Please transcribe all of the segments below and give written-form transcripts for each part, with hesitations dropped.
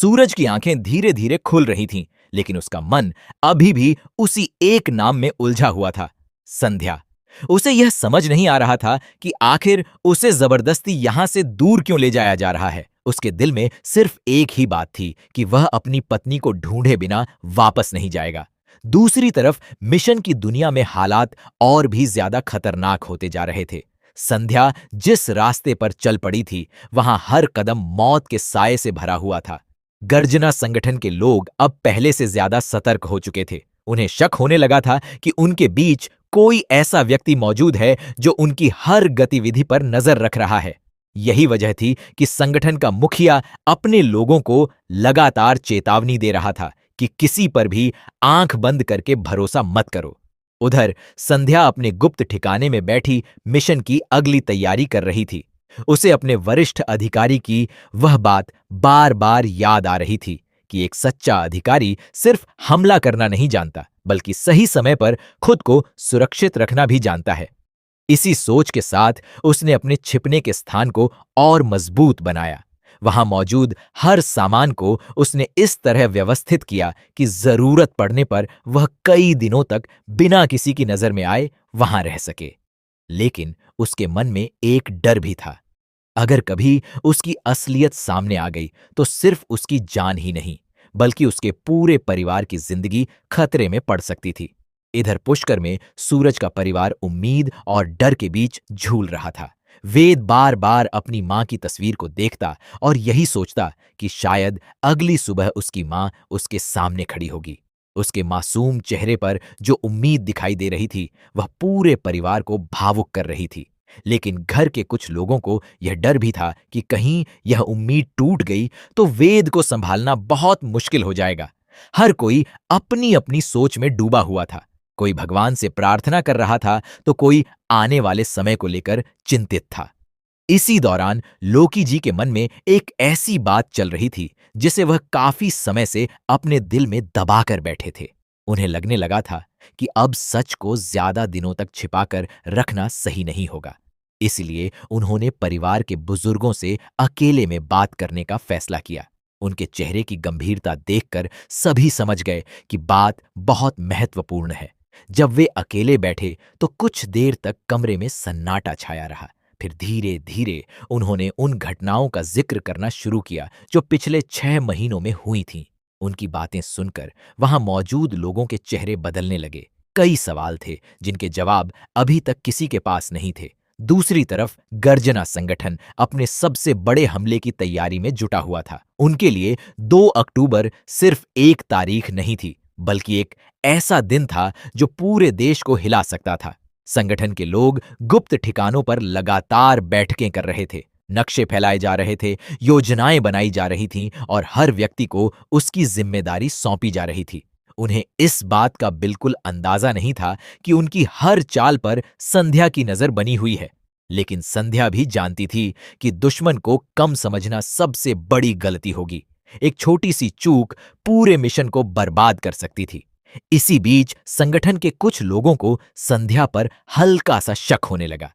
सूरज की आंखें धीरे धीरे खुल रही थीं, लेकिन उसका मन अभी भी उसी एक नाम में उलझा हुआ था, संध्या। उसे यह समझ नहीं आ रहा था कि आखिर उसे जबरदस्ती यहां से दूर क्यों ले जाया जा रहा है। उसके दिल में सिर्फ एक ही बात थी कि वह अपनी पत्नी को ढूंढे बिना वापस नहीं जाएगा। दूसरी तरफ मिशन की दुनिया में हालात और भी ज्यादा खतरनाक होते जा रहे थे। संध्या जिस रास्ते पर चल पड़ी थी, वहां हर कदम मौत के साए से भरा हुआ था। गर्जना संगठन के लोग अब पहले से ज्यादा सतर्क हो चुके थे। उन्हें शक होने लगा था कि उनके बीच कोई ऐसा व्यक्ति मौजूद है जो उनकी हर गतिविधि पर नजर रख रहा है। यही वजह थी कि संगठन का मुखिया अपने लोगों को लगातार चेतावनी दे रहा था कि किसी पर भी आंख बंद करके भरोसा मत करो। उधर संध्या अपने गुप्त ठिकाने में बैठी मिशन की अगली तैयारी कर रही थी। उसे अपने वरिष्ठ अधिकारी की वह बात बार बार याद आ रही थी कि एक सच्चा अधिकारी सिर्फ हमला करना नहीं जानता, बल्कि सही समय पर खुद को सुरक्षित रखना भी जानता है। इसी सोच के साथ उसने अपने छिपने के स्थान को और मजबूत बनाया। वहां मौजूद हर सामान को उसने इस तरह व्यवस्थित किया कि जरूरत पड़ने पर वह कई दिनों तक बिना किसी की नजर में आए वहां रह सके। लेकिन उसके मन में एक डर भी था। अगर कभी उसकी असलियत सामने आ गई तो सिर्फ उसकी जान ही नहीं, बल्कि उसके पूरे परिवार की जिंदगी खतरे में पड़ सकती थी। इधर पुष्कर में सूरज का परिवार उम्मीद और डर के बीच झूल रहा था। वेद बार बार अपनी मां की तस्वीर को देखता और यही सोचता कि शायद अगली सुबह उसकी मां उसके सामने खड़ी होगी। उसके मासूम चेहरे पर जो उम्मीद दिखाई दे रही थी, वह पूरे परिवार को भावुक कर रही थी। लेकिन घर के कुछ लोगों को यह डर भी था कि कहीं यह उम्मीद टूट गई तो वेद को संभालना बहुत मुश्किल हो जाएगा। हर कोई अपनी अपनी सोच में डूबा हुआ था। कोई भगवान से प्रार्थना कर रहा था तो कोई आने वाले समय को लेकर चिंतित था। इसी दौरान लोकी जी के मन में एक ऐसी बात चल रही थी जिसे वह काफी समय से अपने दिल में दबाकर बैठे थे। उन्हें लगने लगा था कि अब सच को ज्यादा दिनों तक छिपाकर रखना सही नहीं होगा। इसलिए उन्होंने परिवार के बुजुर्गों से अकेले में बात करने का फैसला किया। उनके चेहरे की गंभीरता देखकर सभी समझ गए कि बात बहुत महत्वपूर्ण है। जब वे अकेले बैठे तो कुछ देर तक कमरे में सन्नाटा छाया रहा। फिर धीरे धीरे उन्होंने उन घटनाओं का जिक्र करना शुरू किया जो पिछले 6 महीनों में हुई थीं। उनकी बातें सुनकर वहां मौजूद लोगों के चेहरे बदलने लगे। कई सवाल थे जिनके जवाब अभी तक किसी के पास नहीं थे। दूसरी तरफ गर्जना संगठन अपने सबसे बड़े हमले की तैयारी में जुटा हुआ था। उनके लिए 2 अक्टूबर सिर्फ एक तारीख नहीं थी, बल्कि एक ऐसा दिन था जो पूरे देश को हिला सकता था। संगठन के लोग गुप्त ठिकानों पर लगातार बैठकें कर रहे थे। नक्शे फैलाए जा रहे थे, योजनाएं बनाई जा रही थीं और हर व्यक्ति को उसकी जिम्मेदारी सौंपी जा रही थी। उन्हें इस बात का बिल्कुल अंदाजा नहीं था कि उनकी हर चाल पर संध्या की नजर बनी हुई है। लेकिन संध्या भी जानती थी कि दुश्मन को कम समझना सबसे बड़ी गलती होगी। एक छोटी सी चूक पूरे मिशन को बर्बाद कर सकती थी। इसी बीच संगठन के कुछ लोगों को संध्या पर हल्का सा शक होने लगा।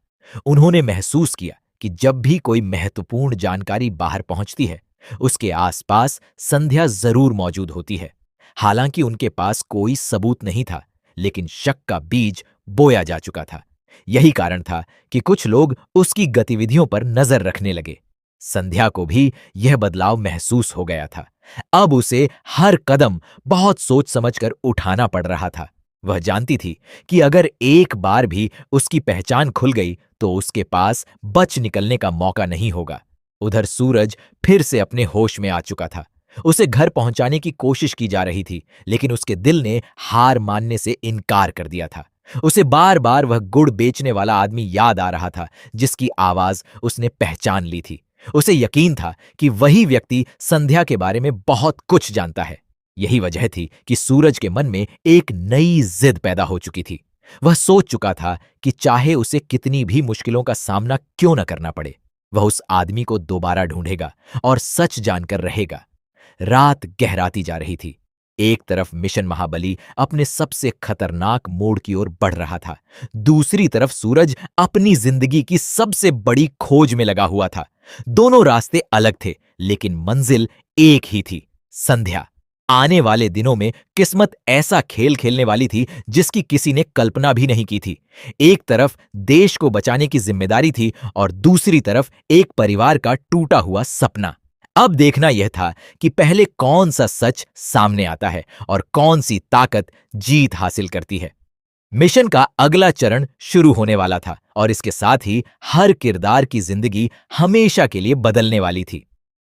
उन्होंने महसूस किया कि जब भी कोई महत्वपूर्ण जानकारी बाहर पहुंचती है, उसके आसपास संध्या जरूर मौजूद होती है। हालांकि उनके पास कोई सबूत नहीं था, लेकिन शक का बीज बोया जा चुका था। यही कारण था कि कुछ लोग उसकी गतिविधियों पर नजर रखने लगे। संध्या को भी यह बदलाव महसूस हो गया था। अब उसे हर कदम बहुत सोच समझकर उठाना पड़ रहा था। वह जानती थी कि अगर एक बार भी उसकी पहचान खुल गई तो उसके पास बच निकलने का मौका नहीं होगा। उधर सूरज फिर से अपने होश में आ चुका था। उसे घर पहुंचाने की कोशिश की जा रही थी, लेकिन उसके दिल ने हार मानने से इनकार कर दिया था। उसे बार बार वह गुड़ बेचने वाला आदमी याद आ रहा था जिसकी आवाज उसने पहचान ली थी। उसे यकीन था कि वही व्यक्ति संध्या के बारे में बहुत कुछ जानता है। यही वजह थी कि सूरज के मन में एक नई जिद पैदा हो चुकी थी। वह सोच चुका था कि चाहे उसे कितनी भी मुश्किलों का सामना क्यों न करना पड़े, वह उस आदमी को दोबारा ढूंढेगा और सच जानकर रहेगा। रात गहराती जा रही थी। एक तरफ मिशन महाबली अपने सबसे खतरनाक मोड़ की ओर बढ़ रहा था, दूसरी तरफ सूरज अपनी जिंदगी की सबसे बड़ी खोज में लगा हुआ था। दोनों रास्ते अलग थे, लेकिन मंजिल एक ही थी। संध्या आने वाले दिनों में किस्मत ऐसा खेल खेलने वाली थी जिसकी किसी ने कल्पना भी नहीं की थी। एक तरफ देश को बचाने की जिम्मेदारी थी और दूसरी तरफ एक परिवार का टूटा हुआ सपना। अब देखना यह था कि पहले कौन सा सच सामने आता है और कौन सी ताकत जीत हासिल करती है। मिशन का अगला चरण शुरू होने वाला था और इसके साथ ही हर किरदार की जिंदगी हमेशा के लिए बदलने वाली थी।